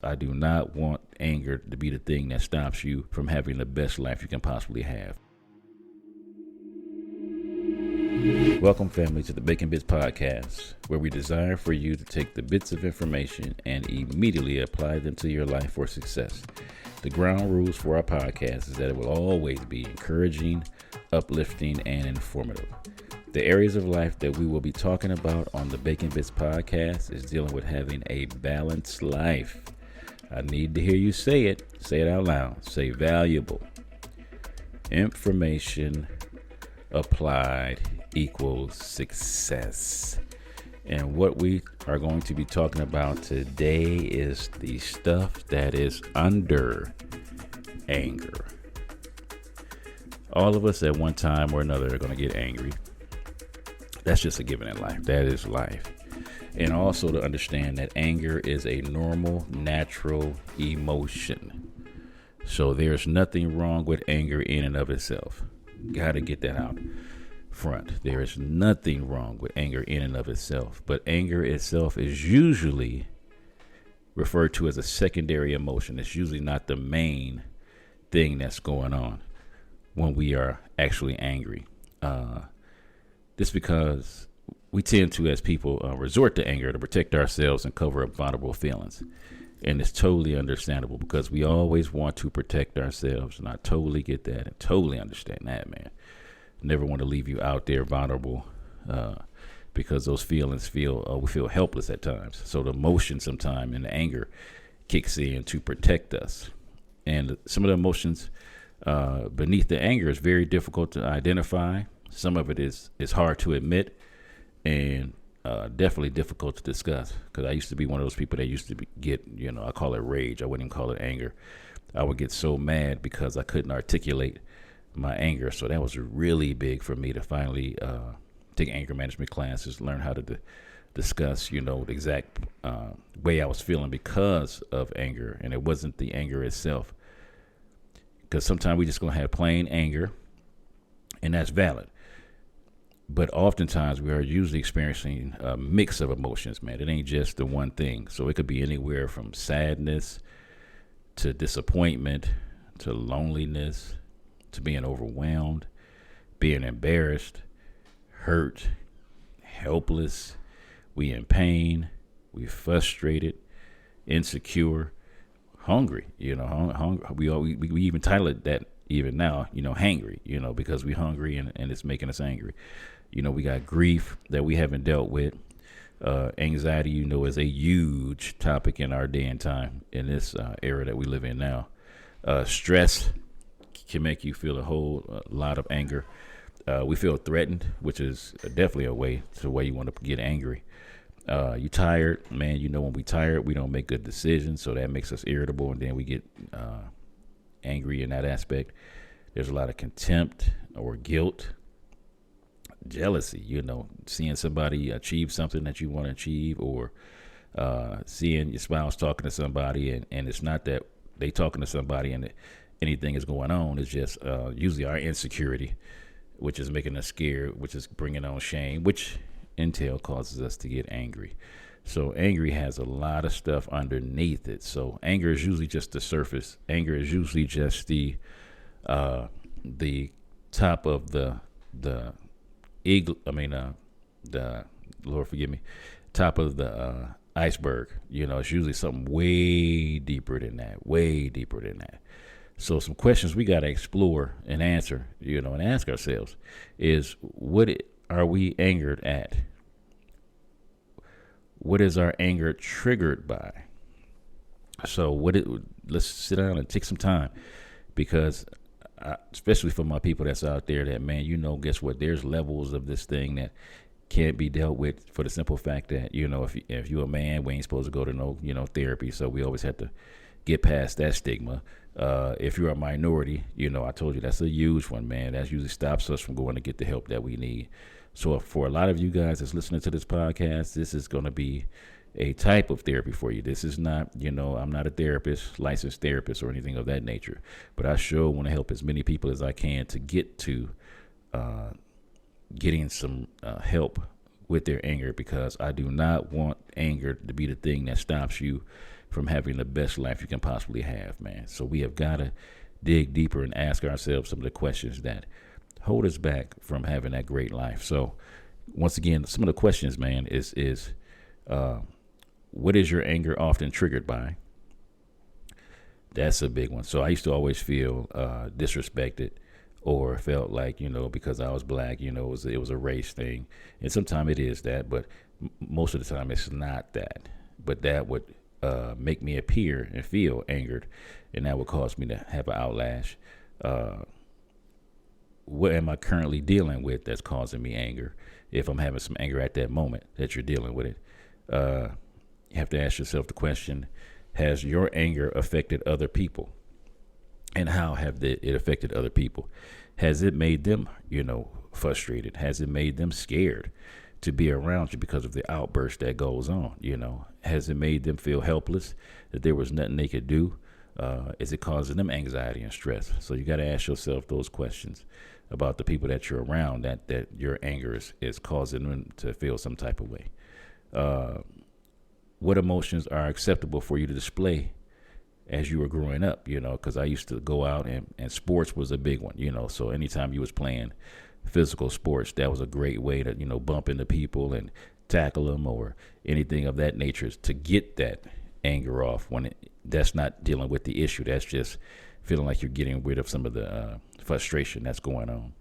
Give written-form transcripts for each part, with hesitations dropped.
I do not want anger to be the thing that stops you from having the best life you can possibly have. Welcome, family, to the Bacon Bits Podcast, where we desire for you to take the bits of information and immediately apply them to your life for success. The ground rules for our podcast is that it will always be encouraging, uplifting, and informative. The areas of life that we will be talking about on the Bacon Bits Podcast is dealing with having a balanced life. I need to hear you say it. Say it out loud. Say valuable. Information applied equals success. And what we are going to be talking about today is the stuff that is under anger. All of us at one time or another are going to get angry. That's just a given in life. That is life. And also to understand that anger is a normal, natural emotion. So there's nothing wrong with anger in and of itself. Got to get that out front. There is nothing wrong with anger in and of itself. But anger itself is usually referred to as a secondary emotion. It's usually not the main thing that's going on when we are actually angry. This because we tend to, as people, resort to anger to protect ourselves and cover up vulnerable feelings. And it's totally understandable because we always want to protect ourselves. And I totally get that and totally understand that, man. Never want to leave you out there vulnerable because those feelings we feel helpless at times. So the emotion sometimes and the anger kicks in to protect us. And some of the emotions beneath the anger is very difficult to identify. Some of it is hard to admit and definitely difficult to discuss, because I used to be one of those people that used to get, I call it rage. I wouldn't even call it anger. I would get so mad because I couldn't articulate my anger. So that was really big for me to finally take anger management classes, learn how to discuss, the exact way I was feeling because of anger. And it wasn't the anger itself, because sometimes we just going to have plain anger, and that's valid. But oftentimes we are usually experiencing a mix of emotions, man. It ain't just the one thing. So it could be anywhere from sadness to disappointment to loneliness to being overwhelmed, being embarrassed, hurt, helpless. We in pain, we frustrated, insecure, hungry. Hungry. We even title it that even now, hangry, because we hungry and it's making us angry. We got grief that we haven't dealt with. Anxiety, is a huge topic in our day and time in this era that we live in now. Stress can make you feel a whole lot of anger. We feel threatened, which is definitely a way you want to get angry. You tired, man. When we tired, we don't make good decisions, so that makes us irritable, and then we get angry in that aspect. There's a lot of contempt or guilt. Jealousy, seeing somebody achieve something that you want to achieve, or seeing your spouse talking to somebody and it's not that they talking to somebody and anything is going on. It's just usually our insecurity, which is making us scared, which is bringing on shame, which in turn causes us to get angry. So angry has a lot of stuff underneath it. So anger is usually just the surface. Anger is usually just the top of the Lord forgive me, top of the iceberg. It's usually something way deeper than that. So some questions we got to explore and answer, and ask ourselves is, are we angered at? What is our anger triggered by? So let's sit down and take some time, because especially for my people that's out there that, man, guess what? There's levels of this thing that can't be dealt with, for the simple fact that, if you're a man, we ain't supposed to go to no, therapy. So we always have to get past that stigma. If you're a minority, I told you that's a huge one, man. That usually stops us from going to get the help that we need. So for a lot of you guys that's listening to this podcast, this is going to be a type of therapy for you. This is not, I'm not a therapist, licensed therapist or anything of that nature, but I sure want to help as many people as I can to get to getting some help with their anger, because I do not want anger to be the thing that stops you from having the best life you can possibly have, man. So we have got to dig deeper and ask ourselves some of the questions that hold us back from having that great life. So once again, some of the questions, man, is what is your anger often triggered by? That's a big one. So I used to always feel disrespected, or felt like, because I was black, it was a race thing. And sometimes it is that, but most of the time it's not that. But that would make me appear and feel angered, and that would cause me to have an outlash. What am I currently dealing with that's causing me anger? If I'm having some anger at that moment that you're dealing with it, you have to ask yourself the question, has your anger affected other people? And how have it affected other people? Has it made them, frustrated? Has it made them scared to be around you because of the outburst that goes on? Has it made them feel helpless, that there was nothing they could do? Is it causing them anxiety and stress? So you got to ask yourself those questions about the people that you're around, that your anger is causing them to feel some type of way. What emotions are acceptable for you to display as you were growing up, because I used to go out and sports was a big one, so anytime you was playing physical sports, that was a great way to, bump into people and tackle them or anything of that nature to get that anger off when that's not dealing with the issue. That's just feeling like you're getting rid of some of the frustration that's going on.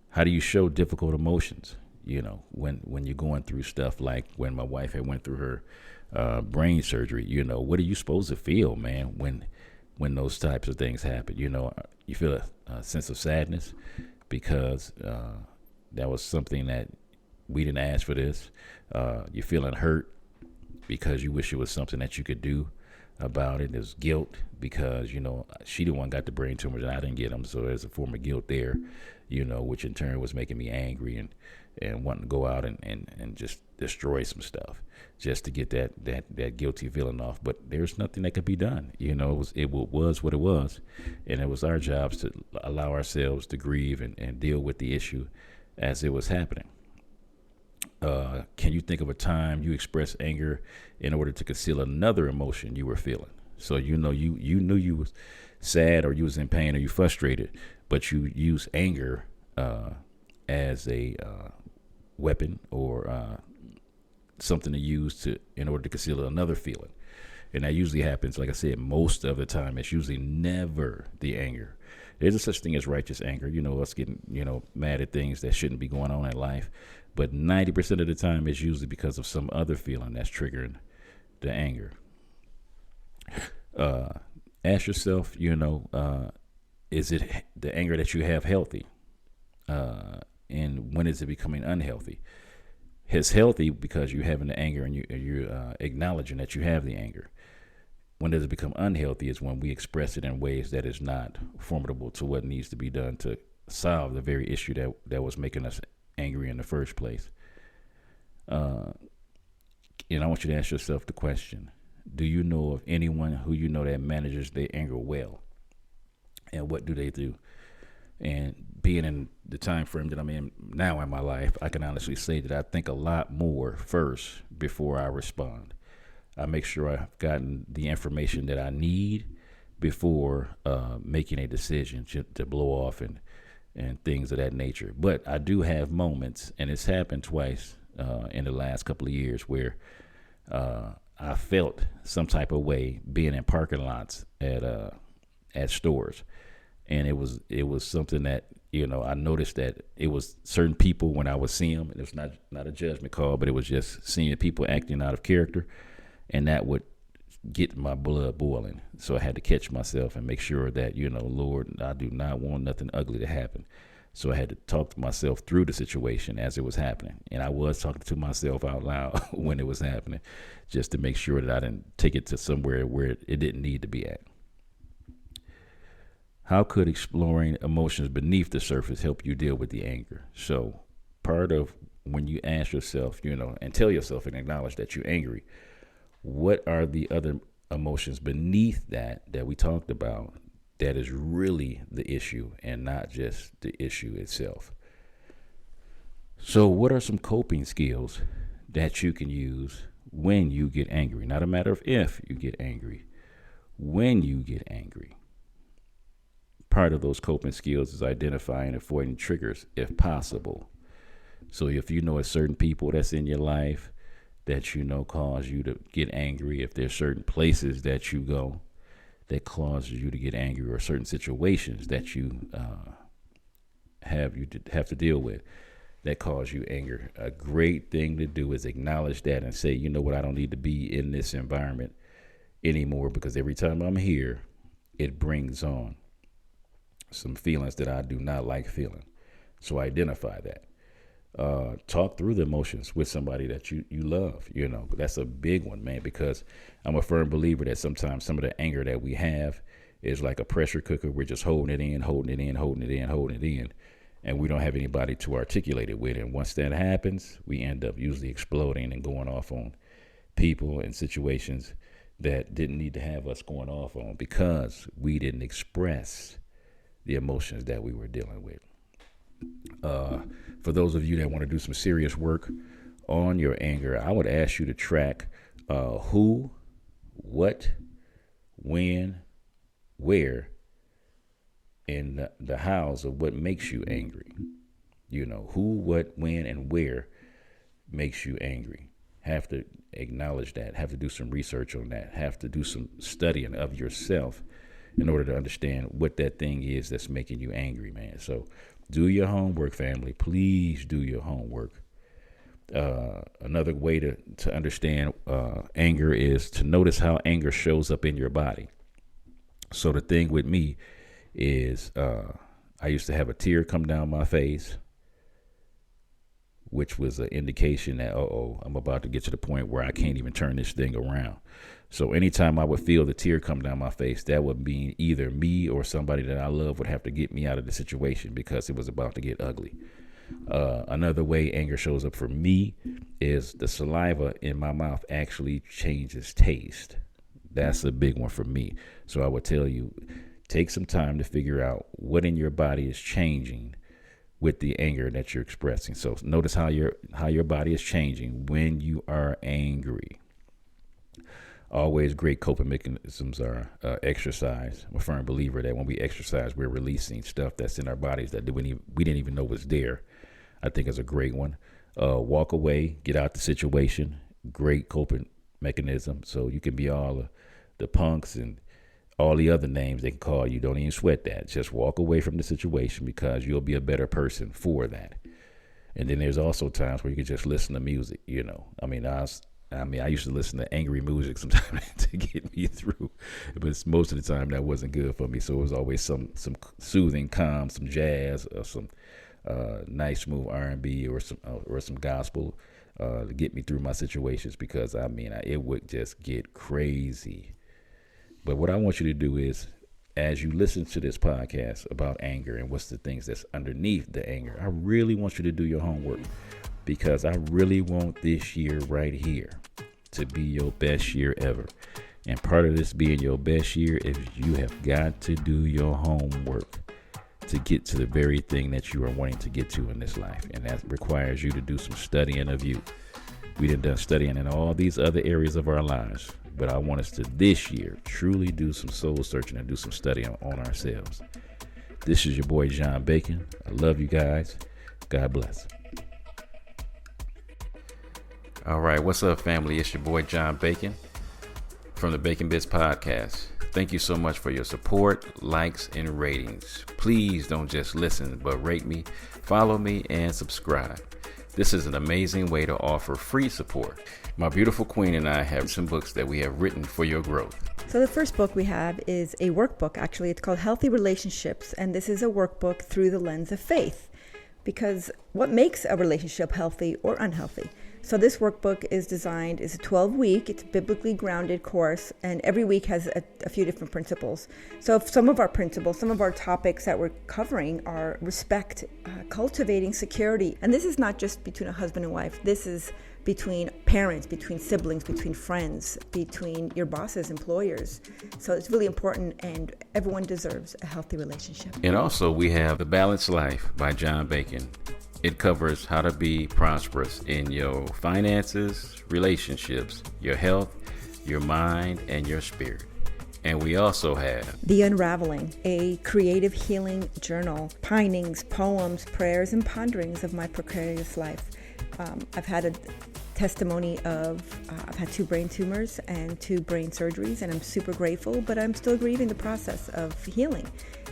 How do you show difficult emotions? When you're going through stuff like when my wife had went through her brain surgery, what are you supposed to feel, man, when those types of things happen? You feel a sense of sadness because that was something that we didn't ask for this. You're feeling hurt because you wish it was something that you could do about it. There's guilt because, she the one got the brain tumors and I didn't get them. So there's a form of guilt there, which in turn was making me angry and wanting to go out and just destroy some stuff just to get that guilty feeling off. But there's nothing that could be done. It was what it was. And it was our jobs to allow ourselves to grieve and deal with the issue as it was happening. Can you think of a time you expressed anger in order to conceal another emotion you were feeling? So, you knew you was sad or you was in pain or you frustrated, but you use anger as a weapon or something to use in order to conceal another feeling. And that usually happens, like I said, most of the time. It's usually never the anger. There's a such thing as righteous anger, us getting, mad at things that shouldn't be going on in life. But 90% of the time, it's usually because of some other feeling that's triggering the anger. Ask yourself, is it the anger that you have healthy? And when is it becoming unhealthy? It's healthy because you're having the anger and you're acknowledging that you have the anger. When does it become unhealthy is when we express it in ways that is not formidable to what needs to be done to solve the very issue that was making us angry in the first place. I want you to ask yourself the question, do you know of anyone who that manages their anger well? And what do they do? And being in the time frame that I'm in now in my life, I can honestly say that I think a lot more first before I respond. I make sure I've gotten the information that I need before making a decision to blow off and things of that nature. But I do have moments, and it's happened twice in the last couple of years, where I felt some type of way being in parking lots at stores. And it was something that, I noticed that it was certain people when I would see them, and it was not a judgment call, but it was just seeing people acting out of character, and that would get my blood boiling. So I had to catch myself and make sure that, Lord, I do not want nothing ugly to happen. So I had to talk to myself through the situation as it was happening. And I was talking to myself out loud when it was happening, just to make sure that I didn't take it to somewhere where it didn't need to be at. How could exploring emotions beneath the surface help you deal with the anger? So part of when you ask yourself, and tell yourself and acknowledge that you're angry, what are the other emotions beneath that we talked about that is really the issue and not just the issue itself? So what are some coping skills that you can use when you get angry. Not a matter of if you get angry, when you get angry. Part of those coping skills is identifying and avoiding triggers if possible. So if you know a certain people that's in your life that you know cause you to get angry, if there's certain places that you go that causes you to get angry, or certain situations that you have to deal with that cause you anger, a great thing to do is acknowledge that and say, you know what, I don't need to be in this environment anymore, because every time I'm here, it brings on some feelings that I do not like feeling. So identify that. Talk through the emotions with somebody that you love. That's a big one, man, because I'm a firm believer that sometimes some of the anger that we have is like a pressure cooker. We're just holding it in, and we don't have anybody to articulate it with. And once that happens, we end up usually exploding and going off on people and situations that didn't need to have us going off on, because we didn't express the emotions that we were dealing with. For those of you that want to do some serious work on your anger, I would ask you to track who, what, when, where, and the hows of what makes you angry. Who, what, when, and where makes you angry. Have to acknowledge that, have to do some research on that, have to do some studying of yourself in order to understand what that thing is that's making you angry, man. So do your homework, family. Please do your homework. Another way to understand anger is to notice how anger shows up in your body. So the thing with me is I used to have a tear come down my face, which was an indication that, I'm about to get to the point where I can't even turn this thing around. So anytime I would feel the tear come down my face, that would mean either me or somebody that I love would have to get me out of the situation, because it was about to get ugly. Another way anger shows up for me is the saliva in my mouth actually changes taste. That's a big one for me. So I would tell you, take some time to figure out what in your body is changing with the anger that you're expressing. So notice how your body is changing when you are angry. Always great coping mechanisms are exercise. I'm a firm believer that when we exercise, we're releasing stuff that's in our bodies that we didn't even know was there. I think it's a great one. Walk away, get out the situation. Great coping mechanism. So you can be all the punks and all the other names they can call you. Don't even sweat that. Just walk away from the situation, because you'll be a better person for that. And then there's also times where you can just listen to music. I used to listen to angry music sometimes to get me through, but most of the time that wasn't good for me. So it was always some soothing, calm, some jazz, or some nice, smooth R&B, or some gospel to get me through my situations, because it would just get crazy. But what I want you to do is, as you listen to this podcast about anger and what's the things that's underneath the anger, I really want you to do your homework, because I really want this year right here to be your best year ever. And part of this being your best year is you have got to do your homework to get to the very thing that you are wanting to get to in this life. And that requires you to do some studying of you. We done studying in all these other areas of our lives, but I want us to this year truly do some soul searching and do some studying on ourselves. This is your boy John Bacon. I love you guys. God bless. All right, what's up, family? It's your boy John Bacon from the Bacon Bits Podcast. Thank you so much for your support, likes, and ratings. Please don't just listen, but rate me, follow me, and subscribe. This is an amazing way to offer free support. My beautiful queen and I have some books that we have written for your growth. So the first book we have is a workbook, actually. It's called Healthy Relationships, and this is a workbook through the lens of faith. Because what makes a relationship healthy or unhealthy? So this workbook is designed, it's a 12-week, it's a biblically grounded course, and every week has a few different principles. So if some of our principles, some of our topics that we're covering are respect, cultivating security. And this is not just between a husband and wife. This is between parents, between siblings, between friends, between your bosses, employers. So it's really important, and everyone deserves a healthy relationship. And also we have The Balanced Life by John Bacon. It covers how to be prosperous in your finances, relationships, your health, your mind, and your spirit. And we also have The Unraveling, a creative healing journal, pinings, poems, prayers, and ponderings of my precarious life. I've had a testimony of, I've had 2 brain tumors and 2 brain surgeries, and I'm super grateful, but I'm still grieving the process of healing.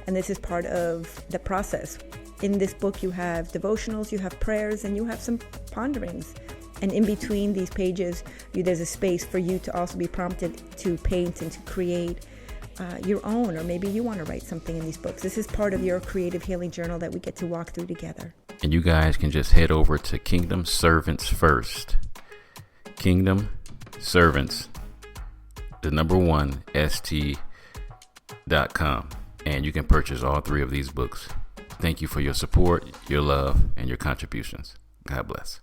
And this is part of the process. In this book, you have devotionals, you have prayers, and you have some ponderings. And in between these pages, there's a space for you to also be prompted to paint and to create your own, or maybe you want to write something in these books. This is part of your creative healing journal that we get to walk through together. And you guys can just head over to Kingdom Servants First. Kingdom Servants, the number 1, st.com. And you can purchase all 3 of these books. Thank you for your support, your love, and your contributions. God bless.